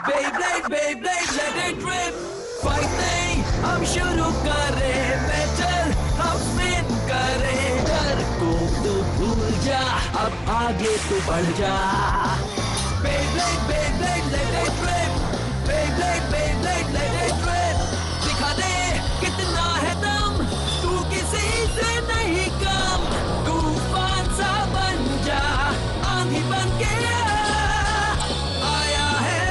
Beyblade, Beyblade, let it rip. Fighting, हम शुरू करें बैटल, हम स्पिन करें। डर को तो भूल जा, अब आगे तो बढ़ जा। Beyblade, Beyblade, let it rip. Beyblade, Beyblade, let it rip. दिखा दे कितना है दम, तू किसी से नहीं कम। तूफान सा बन जा, आंधी बन के आया है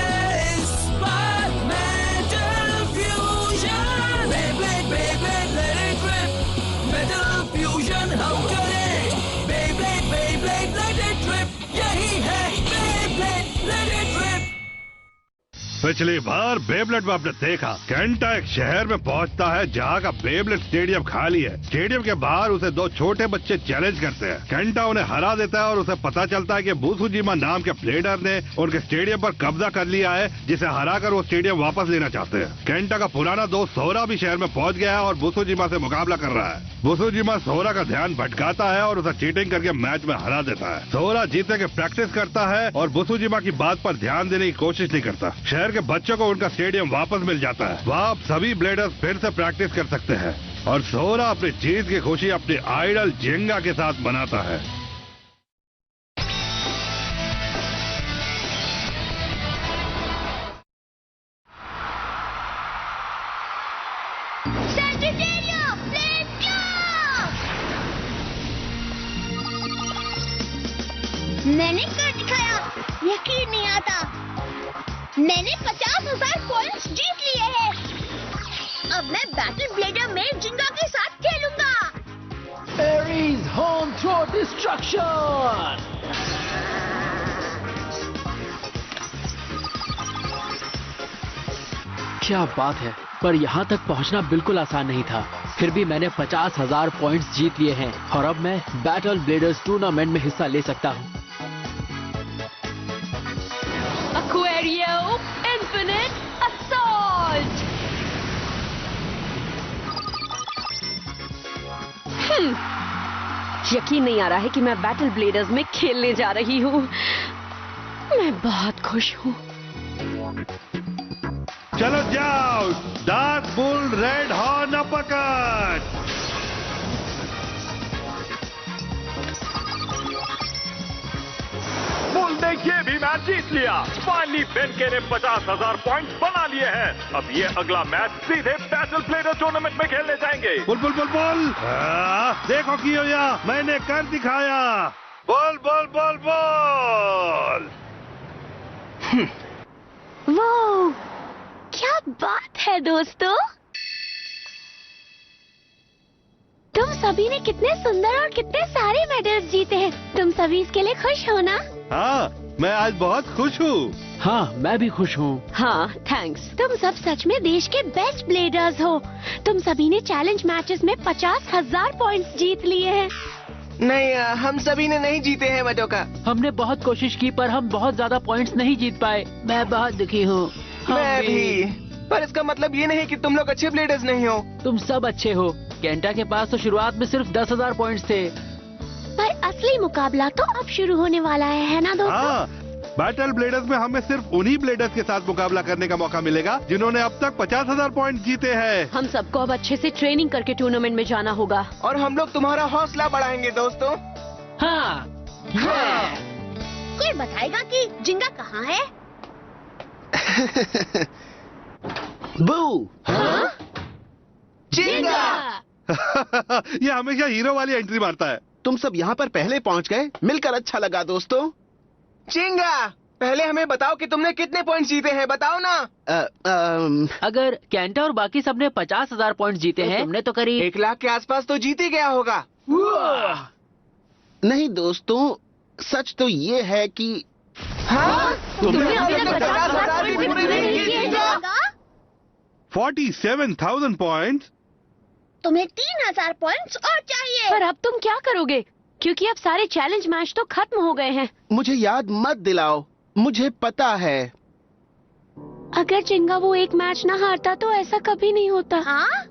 इस बार metal fusion. Beyblade, Beyblade, let it rip. Metal fusion हम करें। Beyblade, Beyblade, let it rip. यही है Beyblade, let it rip. पिछली बार बेबलेट में आपने देखा केंटा एक शहर में पहुंचता है जहां का बेबलेट स्टेडियम खाली है। स्टेडियम के बाहर उसे दो छोटे बच्चे चैलेंज करते हैं। केंटा उन्हें हरा देता है और उसे पता चलता है कि बुसुजिमा नाम के प्लेडर ने उनके स्टेडियम पर कब्जा कर लिया है, जिसे हराकर वो स्टेडियम वापस लेना चाहते हैं। केंटा का पुराना दोस्त सोरा भी शहर में पहुंच गया है और बुसुजिमा से मुकाबला कर रहा है। बुसुजिमा सोरा का ध्यान भटकाता है और उसे चीटिंग करके मैच में हरा देता है। सोरा जीतने की प्रैक्टिस करता है और बुसुजिमा की बात पर ध्यान देने की कोशिश नहीं करता। शहर के बच्चों को उनका स्टेडियम वापस मिल जाता है। वहाँ अब सभी ब्लेडर्स फिर से प्रैक्टिस कर सकते हैं और सोरा अपनी जीत की खुशी अपने आइडल जेंगा के साथ मनाता है। मैंने कर दिखाया, यकीन नहीं आता। मैंने 50,000 पॉइंट्स जीत लिए हैं। अब मैं बैटल ब्लेडर में जिंगा के साथ खेलूंगा। Ares home throw destruction. क्या बात है, पर यहाँ तक पहुँचना बिल्कुल आसान नहीं था। फिर भी मैंने 50,000 पॉइंट्स जीत लिए हैं और अब मैं बैटल ब्लेडर्स टूर्नामेंट में हिस्सा ले सकता हूँ। Aquario Infinite Assault! यकीन नहीं आ रहा है कि मैं बैटल ब्लेडर्स में खेलने जा रही हूँ। मैं बहुत खुश हूँ। चलो जाओ, dark bull red horn uppercut. Bull ने ये भी मैच जीत लिया। फाइनली बेनके ने 50,000 पॉइंट्स बना लिए हैं। अब ये अगला मैच सीधे बैटल ब्लेडर टूर्नामेंट में खेलने जाएंगे। बुल बुल बुल बुल, देखो कियोया, मैंने कर दिखाया। बोल बोल बोल बोल। वो क्या बात है दोस्तों, तुम सभी ने कितने सुंदर और कितने सारे मेडल्स जीते हैं। तुम सभी इसके लिए खुश हो ना? हाँ, मैं आज बहुत खुश हूँ। हाँ, मैं भी खुश हूँ। हाँ, थैंक्स। तुम सब सच में देश के बेस्ट ब्लेडर्स हो। तुम सभी ने चैलेंज मैचेस में 50,000 पॉइंट्स जीत लिए हैं। नहीं, हम सभी ने नहीं जीते हैं मटोका। हमने बहुत कोशिश की पर हम बहुत ज्यादा पॉइंट्स नहीं जीत पाए। मैं बहुत दुखी हूँ। मैं भी। पर इसका मतलब ये नहीं कि तुम लोग अच्छे ब्लेडर्स नहीं हो। तुम सब अच्छे हो। केंटा के पास तो शुरुआत में सिर्फ 10,000 पॉइंट्स थे। पर असली मुकाबला तो अब शुरू होने वाला है ना दोस्तों? हाँ, बैटल ब्लेडर्स में हमें सिर्फ उन्हीं ब्लेडर्स के साथ मुकाबला करने का मौका मिलेगा जिन्होंने अब तक 50,000 पॉइंट जीते हैं। हम सबको अब अच्छे से ट्रेनिंग करके टूर्नामेंट में जाना होगा। और हम लोग तुम्हारा हौसला बढ़ाएंगे दोस्तों। हाँ, कोई बताएगा कि जिंगा कहाँ है? बू, जिंगा। ये हमेशा हीरो वाली एंट्री मारता है। तुम सब यहाँ पर पहले पहुँच गए, मिलकर अच्छा लगा दोस्तों। जिंगा, पहले हमें बताओ कि तुमने कितने पॉइंट जीते हैं, बताओ ना। अगर केंटा और बाकी सबने 50,000 पॉइंट जीते हैं, तुमने तो करीब 1 लाख के आसपास तो जीत ही गया होगा। नहीं दोस्तों, सच तो ये है कि हाँ, तुमने अभी तक 50,000 भी पूरे नहीं किए हैं। 47,000 पॉइंट। तुम्हें 3,000 पॉइंट्स और चाहिए। पर अब तुम क्या करोगे, क्योंकि अब सारे चैलेंज मैच तो खत्म हो गए हैं। मुझे याद मत दिलाओ, मुझे पता है। अगर जिंगा वो एक मैच ना हारता तो ऐसा कभी नहीं होता। हाँ?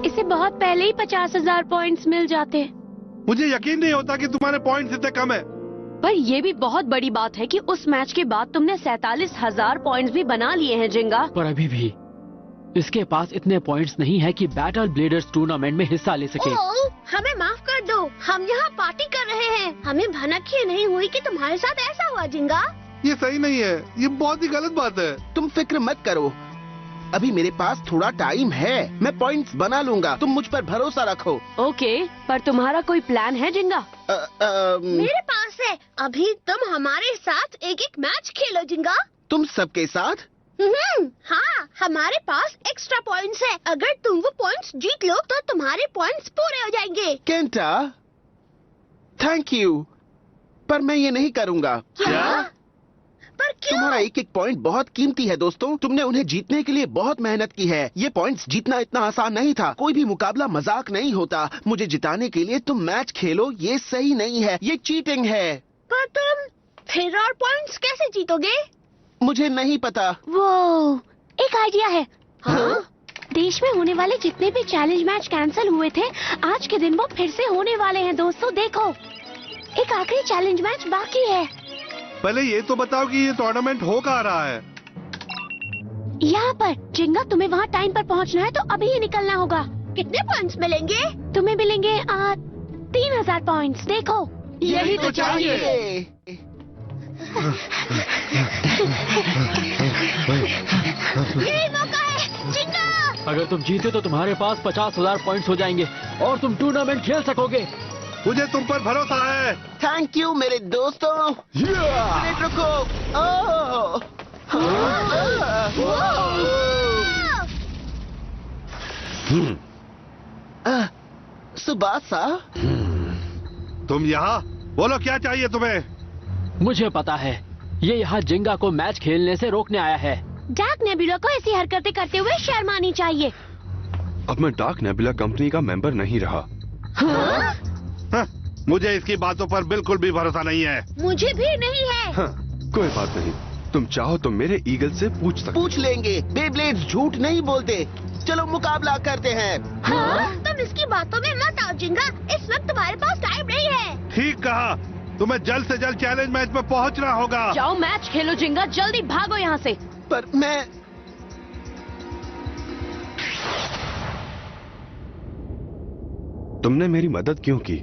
इसे बहुत पहले ही 50,000 पॉइंट्स मिल जाते। मुझे यकीन नहीं होता कि तुम्हारे पॉइंट्स इतने कम है। पर ये भी बहुत बड़ी बात है कि उस मैच के बाद तुमने 47,000 पॉइंट्स भी बना लिए हैं जिंगा। पर अभी भी इसके पास इतने पॉइंट्स नहीं है कि बैटल ब्लेडर्स टूर्नामेंट में हिस्सा ले सके। ओह, हमें माफ कर दो, हम यहाँ पार्टी कर रहे हैं। हमें भनक ही नहीं हुई कि तुम्हारे साथ ऐसा हुआ जिंगा। ये सही नहीं है, ये बहुत ही गलत बात है। तुम फिक्र मत करो, अभी मेरे पास थोड़ा टाइम है, मैं पॉइंट्स बना लूंगा, तुम मुझ पर भरोसा रखो। ओके, पर तुम्हारा कोई प्लान है जिंगा? मेरे पास है, अभी तुम हमारे साथ एक एक मैच खेलो जिंगा। तुम सबके साथ? हाँ, हमारे पास एक्स्ट्रा पॉइंट्स है। अगर तुम वो पॉइंट्स जीत लो तो तुम्हारे पॉइंट्स पूरे हो जाएंगे। केंटा, थैंक यू, पर मैं ये नहीं करूँगा। क्या? पर क्यों? तुम्हारा एक एक पॉइंट बहुत कीमती है दोस्तों, तुमने उन्हें जीतने के लिए बहुत मेहनत की है। ये पॉइंट्स जीतना इतना आसान नहीं था, कोई भी मुकाबला मजाक नहीं होता। मुझे जिताने के लिए तुम मैच खेलो, ये सही नहीं है, ये चीटिंग है। पर तुम फिर और पॉइंट्स कैसे जीतोगे? मुझे नहीं पता। वो एक आइडिया है। हाँ? देश में होने वाले जितने भी चैलेंज मैच कैंसिल हुए थे, आज के दिन वो फिर से होने वाले हैं दोस्तों। देखो, एक आखिरी चैलेंज मैच बाकी है। पहले ये तो बताओ कि ये टूर्नामेंट हो कहाँ रहा है? यहाँ पर। जिंगा, तुम्हें वहाँ टाइम पर पहुँचना है तो अभी ही निकलना होगा। कितने पॉइंट्स मिलेंगे? तुम्हें मिलेंगे 3,000 पॉइंट्स। देखो, यही तो चाहिए। यही मौका है जिंगा। अगर तुम जीते तो तुम्हारे पास 50,000 पॉइंट्स हो जाएंगे और तुम टूर्नामेंट खेल सकोगे। मुझे तुम पर भरोसा है। थैंक यू मेरे दोस्तों। मिनट रुको। सुबासा, तुम यहाँ? बोलो क्या चाहिए तुम्हें? मुझे पता है, ये यहाँ जिंगा को मैच खेलने से रोकने आया है। डार्क नेबुला को ऐसी हरकतें करते हुए शर्म आनी चाहिए। अब मैं डार्क नेबुला कंपनी का मेंबर नहीं रहा। हाँ, मुझे इसकी बातों पर बिल्कुल भी भरोसा नहीं है। मुझे भी नहीं है। हाँ, कोई बात नहीं, तुम चाहो तो मेरे ईगल से पूछ सकते। पूछ लेंगे, बेब्लेड्स झूठ नहीं बोलते। चलो मुकाबला करते हैं। हाँ? तुम इसकी बातों में मत आओ जिंगा, इस वक्त तुम्हारे पास टाइम नहीं है। ठीक कहा, तुम्हें जल्द से जल्द चैलेंज मैच में पहुंचना होगा। जाओ मैच खेलो जिंगा, जल्दी भागो यहाँ से। पर मैं तुमने मेरी मदद क्यों की?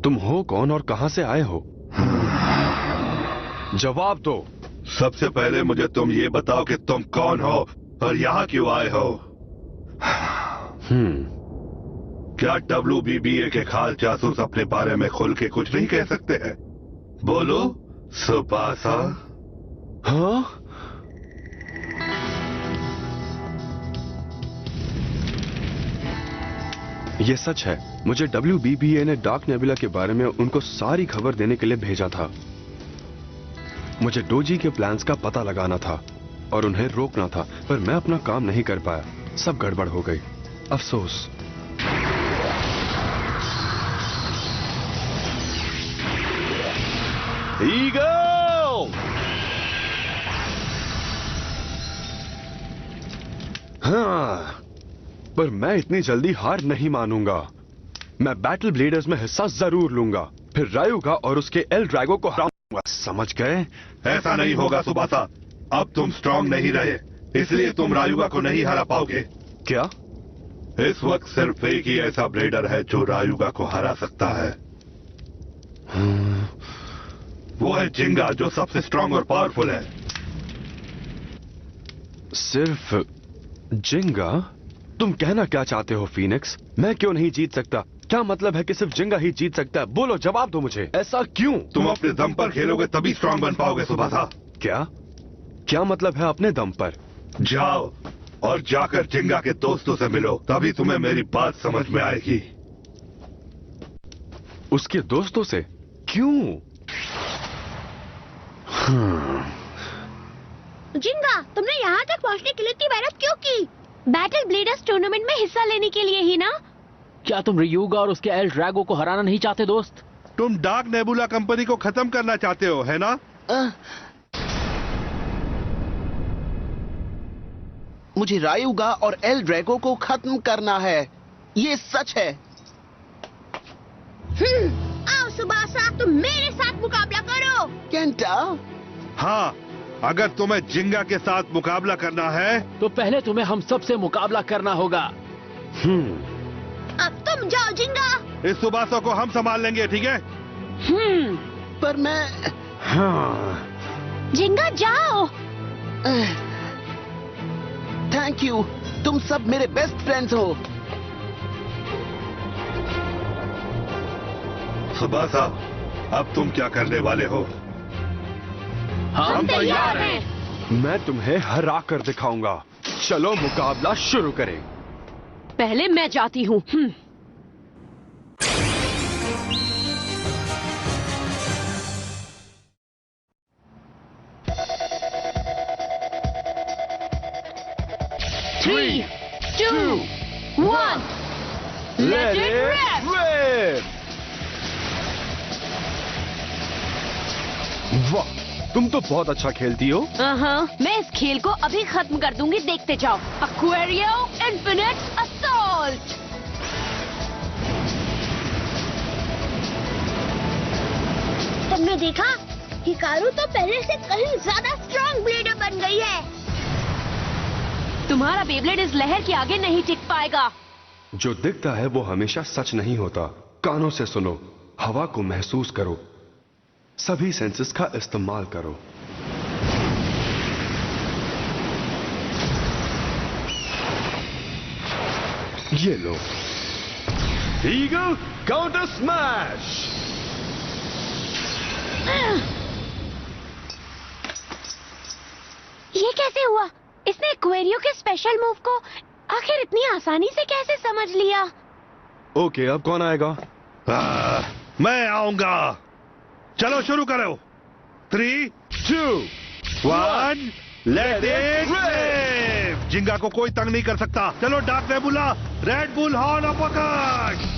तुम हो कौन और कहां से आए हो? जवाब दो। सबसे पहले मुझे तुम ये बताओ कि तुम कौन हो और यहाँ क्यों आए हो? क्या WBBA के खास जासूस अपने बारे में खुल के कुछ नहीं कह सकते हैं? बोलो सुबासा। हाँ? ये सच है, मुझे WBBA ने डार्क नेबुला के बारे में उनको सारी खबर देने के लिए भेजा था। मुझे डोजी के प्लान्स का पता लगाना था और उन्हें रोकना था, पर मैं अपना काम नहीं कर पाया। सब गड़बड़ हो गई, अफसोस। ईगल! हाँ, पर मैं इतनी जल्दी हार नहीं मानूंगा। मैं बैटल ब्लेडर्स में हिस्सा जरूर लूंगा, फिर रायुगा और उसके एल ड्रैगो को हराऊंगा। समझ गए? ऐसा नहीं होगा सुबासा, अब तुम स्ट्रांग नहीं रहे, इसलिए तुम रायुगा को नहीं हरा पाओगे। क्या? इस वक्त सिर्फ एक ही ऐसा ब्लेडर है जो रायुगा को हरा सकता है। वो है जिंगा, जो सबसे स्ट्रांग और पावरफुल है। सिर्फ जिंगा? तुम कहना क्या चाहते हो फीनिक्स? मैं क्यों नहीं जीत सकता? क्या मतलब है कि सिर्फ जिंगा ही जीत सकता है? बोलो, जवाब दो मुझे। ऐसा क्यों? तुम अपने दम पर खेलोगे तभी स्ट्रांग बन पाओगे सुबासा। क्या? क्या मतलब है अपने दम पर? जाओ और जाकर जिंगा के दोस्तों से मिलो, तभी तुम्हें मेरी बात समझ में आएगी। उसके दोस्तों से? क्यों? जिंगा, तुमने यहाँ तक पहुँचने के लिए इतनी मेहनत क्यों की? बैटल ब्लेडर्स टूर्नामेंट में हिस्सा लेने के लिए ही ना? क्या तुम रियूगा और उसके एल ड्रैगो को हराना नहीं चाहते दोस्त? तुम डार्क नेबुला कंपनी को खत्म करना चाहते हो, है ना? मुझे रायुगा और एल ड्रैगो को खत्म करना है, ये सच है। आओ सुबासा, तुम मेरे साथ मुकाबला करो। केंटा, हाँ, अगर तुम्हें जिंगा के साथ मुकाबला करना है तो पहले तुम्हें हम सबसे मुकाबला करना होगा। अब तुम जाओ जिंगा। इस सुबासा को हम संभाल लेंगे, ठीक है? पर मैं जिंगा जाओ। थैंक यू, तुम सब मेरे बेस्ट फ्रेंड्स हो। सुबासा, अब तुम क्या करने वाले हो? हम तैयार हैं। मैं तुम्हें हरा कर दिखाऊंगा। चलो मुकाबला शुरू करें। पहले मैं जाती हूँ। 3, 2, 1, let it rip! वाह, तुम तो बहुत अच्छा खेलती हो। मैं इस खेल को अभी खत्म कर दूंगी, देखते जाओ। Aquario Infinite Assault! तुमने देखा? हिकारू तो पहले से कहीं ज्यादा स्ट्रॉन्ग ब्लेडर बन गई है। तुम्हारा बेब्लेड इस लहर के आगे नहीं टिक पाएगा। जो दिखता है वो हमेशा सच नहीं होता। कानों से सुनो, हवा को महसूस करो, सभी सेंसेस का इस्तेमाल करो। ये लो, ईगल काउंटर स्मैश। ये कैसे हुआ? इसने एक्वेरियो के स्पेशल मूव को आखिर इतनी आसानी से कैसे समझ लिया? ओके, अब कौन आएगा? मैं आऊंगा। चलो शुरू करो। 3, 2, 1, लेट इट रिप। जिंगा को कोई तंग नहीं कर सकता। चलो dark nebula, red bull horn uppercut.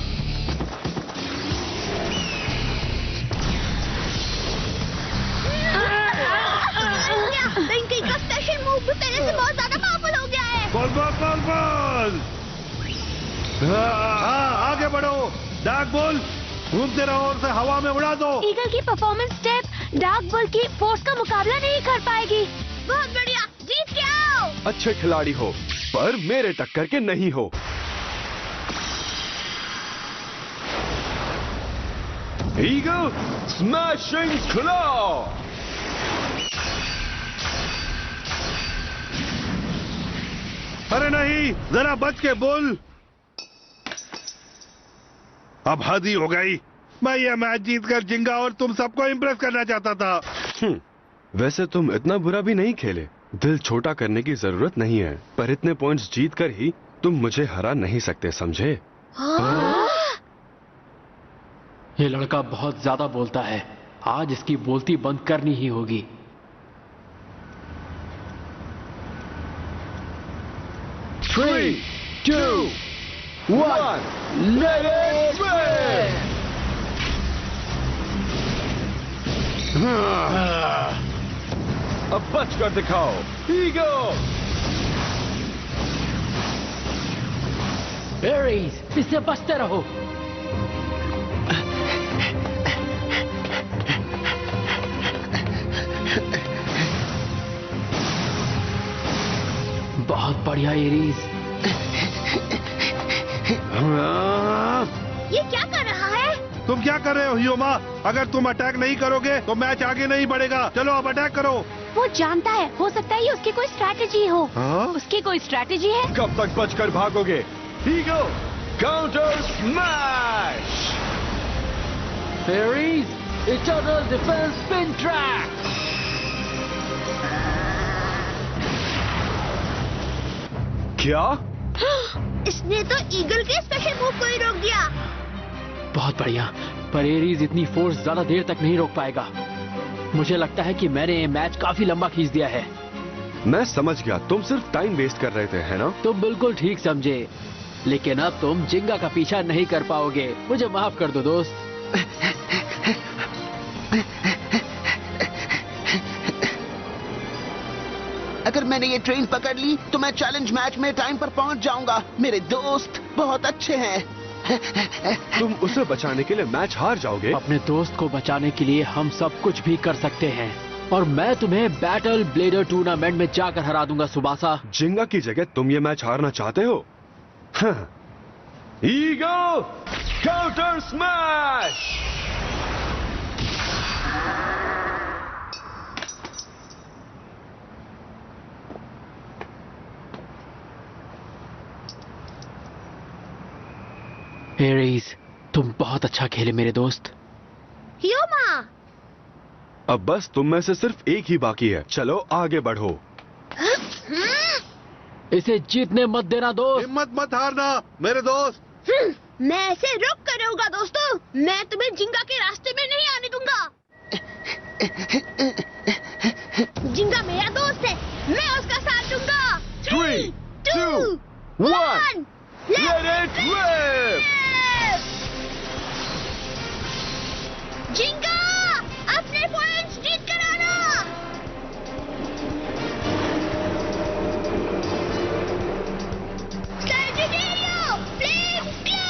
Rinki का स्पेशल मूव भी पहले से बहुत ज्यादा पावरफुल हो गया है। बोल बोल बोल बोल। हाँ, आगे बढ़ो। डार्क बुल, घूमते रहो और उसे हवा में उड़ा दो। ईगल की परफॉर्मेंस स्टेप डार्क बुल की फोर्स का मुकाबला नहीं कर पाएगी। बहुत बढ़िया, जीत के आओ। अच्छे खिलाड़ी हो, पर मेरे टक्कर के नहीं हो। Eagle smashing claw. अरे नहीं, जरा बच के बोल। अब हद ही हो गई। मैं ये मैच जीतकर जिंगा और तुम सबको इम्प्रेस करना चाहता था। वैसे तुम इतना बुरा भी नहीं खेले। दिल छोटा करने की जरूरत नहीं है, पर इतने पॉइंट्स जीत कर ही तुम मुझे हरा नहीं सकते, समझे? ये लड़का बहुत ज्यादा बोलता है। आज इसकी बोलती बंद करनी ही होगी। Three, 2, 1, let it rip! अब बच कर दिखाओ, ईगल! एरीज, इससे बचते रहो। बहुत बढ़िया एरीज। ये क्या कर रहा है? तुम क्या कर रहे हो हियोमा? अगर तुम अटैक नहीं करोगे तो मैच आगे नहीं बढ़ेगा। चलो अब अटैक करो। वो जानता है, हो सकता है ये उसकी कोई स्ट्रैटेजी हो। हाँ? उसकी कोई स्ट्रैटेजी है? कब तक बचकर भागोगे? Eagle counter smash! Aries, eternal defence spin track. क्या? इसने तो ईगल के स्पेशल मूव को ही रोक दिया। बहुत बढ़िया, पर एरीज इतनी फोर्स ज्यादा देर तक नहीं रोक पाएगा। मुझे लगता है कि मैंने ये मैच काफी लंबा खींच दिया है। मैं समझ गया, तुम सिर्फ टाइम वेस्ट कर रहे थे, है ना? तुम बिल्कुल ठीक समझे, लेकिन अब तुम जिंगा का पीछा नहीं कर पाओगे। मुझे माफ कर दो दोस्त। अगर मैंने ये ट्रेन पकड़ ली तो मैं चैलेंज मैच में टाइम पर पहुंच जाऊंगा। मेरे दोस्त बहुत अच्छे हैं। तुम उसे बचाने के लिए मैच हार जाओगे। अपने दोस्त को बचाने के लिए हम सब कुछ भी कर सकते हैं और मैं तुम्हें बैटल ब्लेडर टूर्नामेंट में जाकर हरा दूंगा सुबासा। जिंगा की जगह तुम ये मैच हारना चाहते हो? Eagle counter smash. एरीज, तुम बहुत अच्छा खेले मेरे दोस्त। ह्यूमा, अब बस तुम में से सिर्फ एक ही बाकी है। चलो आगे बढ़ो। इसे जीतने मत देना दोस्त। हिम्मत मत हारना मेरे दोस्त। मैं ऐसे रुक कर रहूंगा दोस्तों। मैं तुम्हें जिंगा के रास्ते में नहीं आने दूंगा। जिंगा मेरा दोस्त है, मैं उसका साथ दूंगा। 3, 2, 1, let it rip! जिंगा, अपने पॉइंट्स जीत कर आना। Sagittario, flame claw.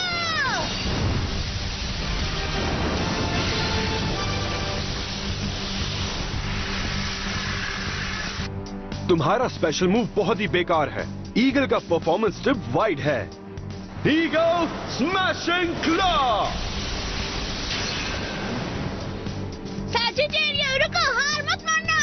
तुम्हारा स्पेशल मूव बहुत ही बेकार है। ईगल का परफॉर्मेंस टिप वाइड है। Eagle smashing claw. सैजिटेरियो, रुको, हार मत मानना।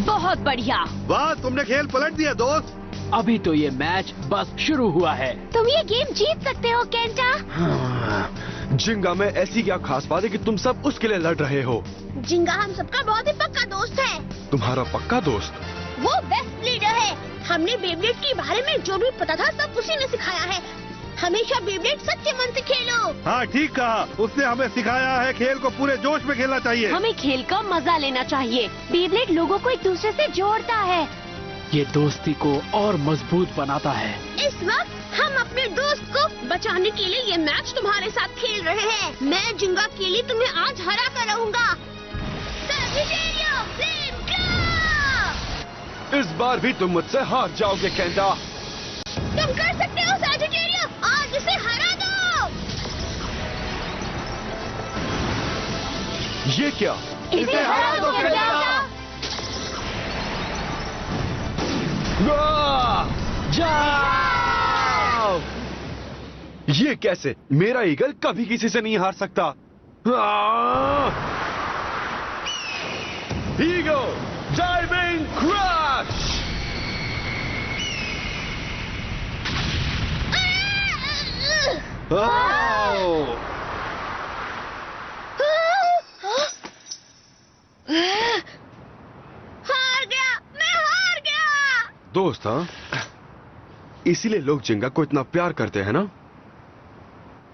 बहुत बढ़िया। वाह, तुमने खेल पलट दिया दोस्त। अभी तो ये मैच बस शुरू हुआ है। तुम ये गेम जीत सकते हो केंटा। जिंगा में ऐसी क्या खास बात है कि तुम सब उसके लिए लड़ रहे हो? जिंगा हम सबका बहुत ही पक्का दोस्त है। तुम्हारा पक्का दोस्त? वो बेस्ट लीडर है। हमने बेब्लेड के बारे में जो भी पता था सब उसी ने सिखाया है। हमेशा बेब्लेड सच्चे मन से खेलो। हाँ ठीक कहा, उसने हमें सिखाया है खेल को पूरे जोश में खेलना चाहिए। हमें खेल का मजा लेना चाहिए। बेब्लेड लोगों को एक दूसरे से जोड़ता है। ये दोस्ती को और मजबूत बनाता है। इस वक्त हम अपने दोस्त को बचाने के लिए ये मैच तुम्हारे साथ खेल रहे हैं। मैं जिंगा के लिए तुम्हें आज हरा कर रहूंगा। सैजिटेरियो, फ्लेम क्लॉ। इस बार भी तुम मुझसे हार जाओगे केंटा। तुम कर सकते हो सैजिटेरियो, आज इसे हरा दो। ये क्या? इसे हरा दो केंटा। जाओ! ये कैसे? मेरा ईगल कभी किसी से नहीं हार सकता। Eagle diving crush. हार गया, मैं हार गया। दोस्त, हाँ, इसीलिए लोग जिंगा को इतना प्यार करते हैं ना?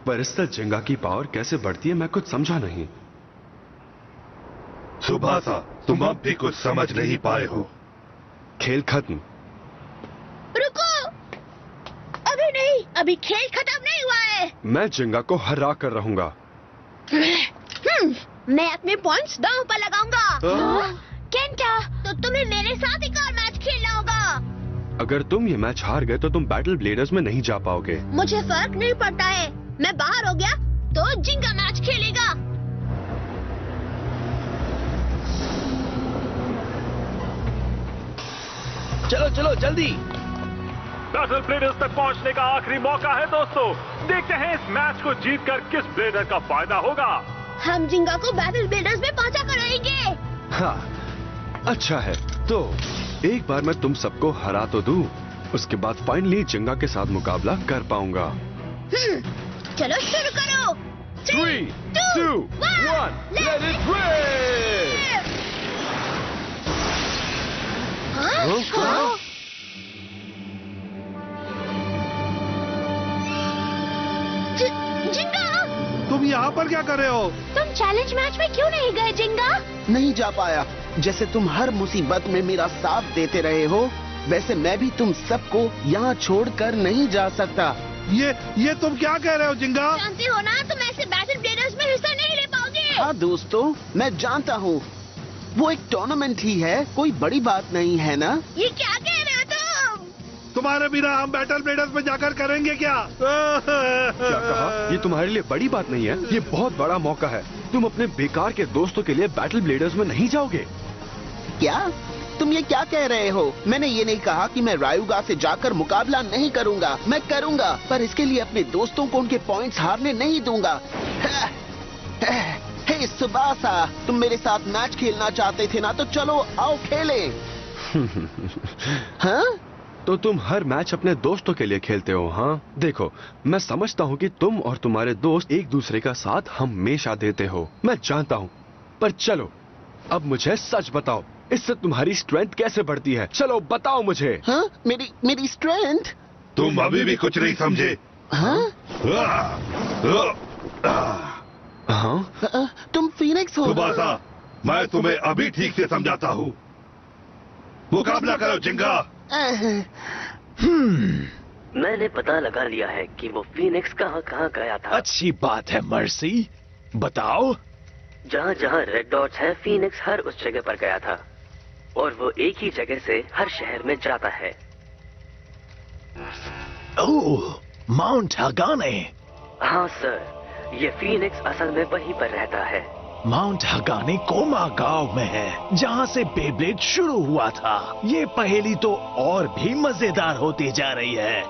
पर इससे जिंगा की पावर कैसे बढ़ती है मैं कुछ समझा नहीं। सुबासा, तुम अब भी कुछ समझ नहीं पाए हो। खेल खत्म। रुको, अभी नहीं, अभी खेल खत्म नहीं हुआ है। मैं जिंगा को हरा कर रहूंगा। मैं अपने पॉइंट्स दांव पर लगाऊंगा। केंटा, तो तुम्हें मेरे साथ एक और मैच खेलना होगा। अगर तुम ये मैच हार गए तो तुम बैटल ब्लेडर्स में नहीं जा पाओगे। मुझे फर्क नहीं पड़ता है। मैं बाहर हो गया तो जिंगा मैच खेलेगा। चलो चलो जल्दी। बैटल ब्लेडर्स तक पहुंचने का आखिरी मौका है दोस्तों। देखते हैं इस मैच को जीतकर किस ब्लेडर का फायदा होगा। हम जिंगा को बैटल बिल्डर्स में पहुंचा कर रहेंगे। हाँ, अच्छा है। तो एक बार मैं तुम सबको हरा तो दूं, उसके बाद फाइनली जिंगा के साथ मुकाबला कर पाऊंगा। चलो शुरू करो। 3, 2, 1, let it rip! हाँ? जिंगा, तुम यहाँ पर क्या कर रहे हो? तुम चैलेंज मैच में क्यों नहीं गए जिंगा? नहीं जा पाया। जैसे तुम हर मुसीबत में मेरा साथ देते रहे हो, वैसे मैं भी तुम सबको यहाँ छोड़कर नहीं जा सकता। ये तुम क्या कह रहे हो जिंगा? जानते हो ना, तुम ऐसे बैटल ब्लेडर्स में हिस्सा नहीं ले पाओगे। हाँ दोस्तों, मैं जानता हूँ, वो एक टूर्नामेंट ही है, कोई बड़ी बात नहीं है ना? ये क्या कह रहे हो तुम? तुम्हारे बिना हम बैटल ब्लेडर्स में जाकर करेंगे क्या? क्या कहा? ये तुम्हारे लिए बड़ी बात नहीं है, ये बहुत बड़ा मौका है। तुम अपने बेकार के दोस्तों के लिए बैटल ब्लेडर्स में नहीं जाओगे। क्या तुम ये क्या कह रहे हो? मैंने ये नहीं कहा कि मैं रायुगा से जाकर मुकाबला नहीं करूंगा। मैं करूंगा, पर इसके लिए अपने दोस्तों को उनके पॉइंट्स हारने नहीं दूंगा। हे सुबासा, तुम मेरे साथ मैच खेलना चाहते थे ना, तो चलो आओ खेलें। हाँ? तो तुम हर मैच अपने दोस्तों के लिए खेलते हो? हाँ, देखो मैं समझता हूँ कि तुम और तुम्हारे दोस्त एक दूसरे का साथ हमेशा देते हो, मैं जानता हूँ। पर चलो अब मुझे सच बताओ, इससे तुम्हारी स्ट्रेंथ कैसे बढ़ती है? चलो बताओ मुझे। हाँ? मेरी स्ट्रेंथ? तुम अभी भी कुछ नहीं समझे। हाँ? हाँ? तुम फीनिक्स हो? सुबासा, मैं तुम्हें अभी ठीक से समझाता हूँ। मुकाबला करो जिंगा। मैंने पता लगा लिया है कि वो फीनिक्स कहाँ कहाँ गया था। अच्छी बात है मर्सी, बताओ। जहाँ जहाँ रेड डॉट्स है, फीनिक्स हर उस जगह पर गया था, और वो एक ही जगह से हर शहर में जाता है। ओह, माउंट हगाने। हाँ सर, ये फीनिक्स असल में वहीं पर रहता है। माउंट हगाने कोमा गांव में है, जहाँ से बेब्लेड शुरू हुआ था। ये पहेली तो और भी मजेदार होती जा रही है।